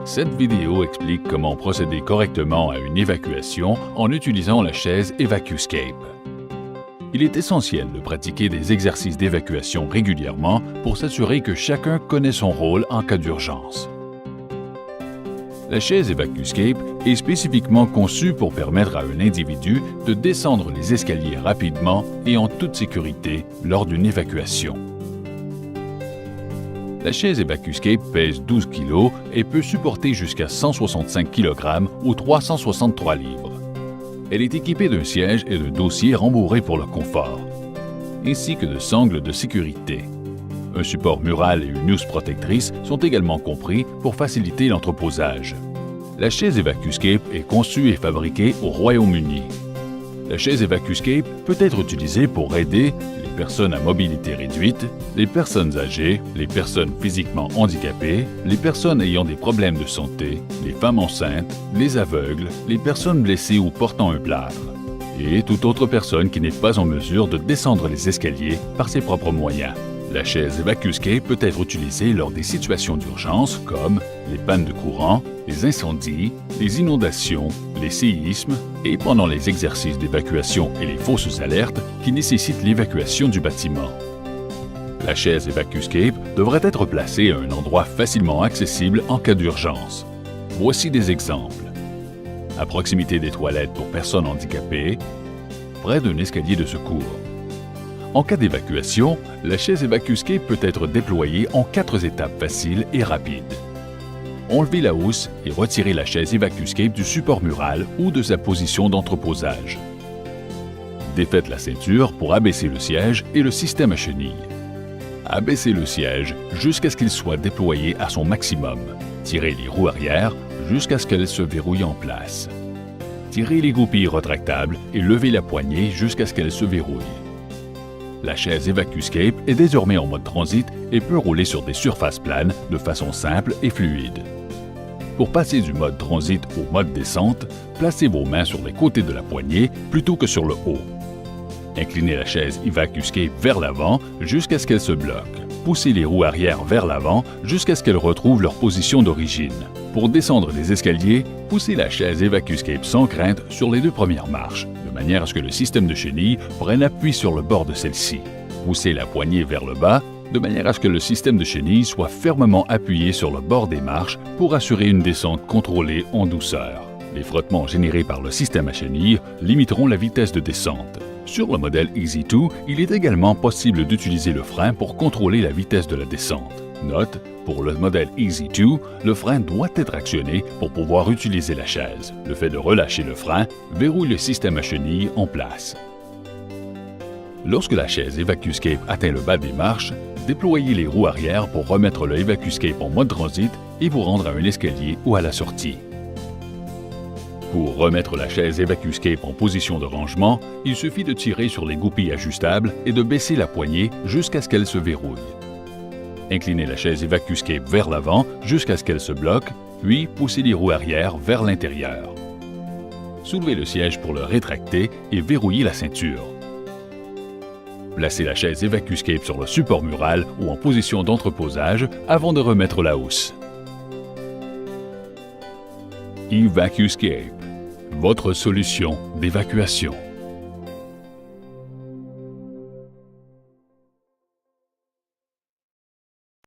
Cette vidéo explique comment procéder correctement à une évacuation en utilisant la chaise EvacueScape. Il est essentiel de pratiquer des exercices d'évacuation régulièrement pour s'assurer que chacun connaît son rôle en cas d'urgence. La chaise EvacueScape est spécifiquement conçue pour permettre à un individu de descendre les escaliers rapidement et en toute sécurité lors d'une évacuation. La chaise EvacueScape pèse 12 kg et peut supporter jusqu'à 165 kg ou 363 livres. Elle est équipée d'un siège et de dossier rembourrés pour le confort, ainsi que de sangles de sécurité. Un support mural et une housse protectrice sont également compris pour faciliter l'entreposage. La chaise EvacueScape est conçue et fabriquée au Royaume-Uni. La chaise EvacueScape peut être utilisée pour aider les personnes à mobilité réduite, les personnes âgées, les personnes physiquement handicapées, les personnes ayant des problèmes de santé, les femmes enceintes, les aveugles, les personnes blessées ou portant un plâtre, et toute autre personne qui n'est pas en mesure de descendre les escaliers par ses propres moyens. La chaise EvacueScape peut être utilisée lors des situations d'urgence comme les pannes de courant, les incendies, les inondations, les séismes et pendant les exercices d'évacuation et les fausses alertes qui nécessitent l'évacuation du bâtiment. La chaise EvacueScape devrait être placée à un endroit facilement accessible en cas d'urgence. Voici des exemples. À proximité des toilettes pour personnes handicapées, près d'un escalier de secours. En cas d'évacuation, la chaise EvacueScape peut être déployée en 4 étapes faciles et rapides. Enlevez la housse et retirez la chaise EvacueScape du support mural ou de sa position d'entreposage. Défaites la ceinture pour abaisser le siège et le système à chenilles. Abaissez le siège jusqu'à ce qu'il soit déployé à son maximum. Tirez les roues arrière jusqu'à ce qu'elles se verrouillent en place. Tirez les goupilles rétractables et levez la poignée jusqu'à ce qu'elle se verrouille. La chaise EvacueScape est désormais en mode transit et peut rouler sur des surfaces planes de façon simple et fluide. Pour passer du mode transit au mode descente, placez vos mains sur les côtés de la poignée plutôt que sur le haut. Inclinez la chaise EvacueScape vers l'avant jusqu'à ce qu'elle se bloque. Poussez les roues arrière vers l'avant jusqu'à ce qu'elles retrouvent leur position d'origine. Pour descendre les escaliers, poussez la chaise EvacueScape sans crainte sur les 2 premières marches, de manière à ce que le système de chenilles prenne appui sur le bord de celle-ci. Poussez la poignée vers le bas, de manière à ce que le système de chenilles soit fermement appuyé sur le bord des marches pour assurer une descente contrôlée en douceur. Les frottements générés par le système à chenilles limiteront la vitesse de descente. Sur le modèle EZ2, il est également possible d'utiliser le frein pour contrôler la vitesse de la descente. Note, pour le modèle EZ2, le frein doit être actionné pour pouvoir utiliser la chaise. Le fait de relâcher le frein verrouille le système à chenilles en place. Lorsque la chaise EvacueScape atteint le bas des marches, déployez les roues arrière pour remettre le EvacueScape en mode transit et vous rendre à un escalier ou à la sortie. Pour remettre la chaise EvacueScape en position de rangement, il suffit de tirer sur les goupilles ajustables et de baisser la poignée jusqu'à ce qu'elle se verrouille. Inclinez la chaise EvacueScape vers l'avant jusqu'à ce qu'elle se bloque, puis poussez les roues arrière vers l'intérieur. Soulevez le siège pour le rétracter et verrouillez la ceinture. Placez la chaise EvacueScape sur le support mural ou en position d'entreposage avant de remettre la housse. EvacueScape, votre solution d'évacuation.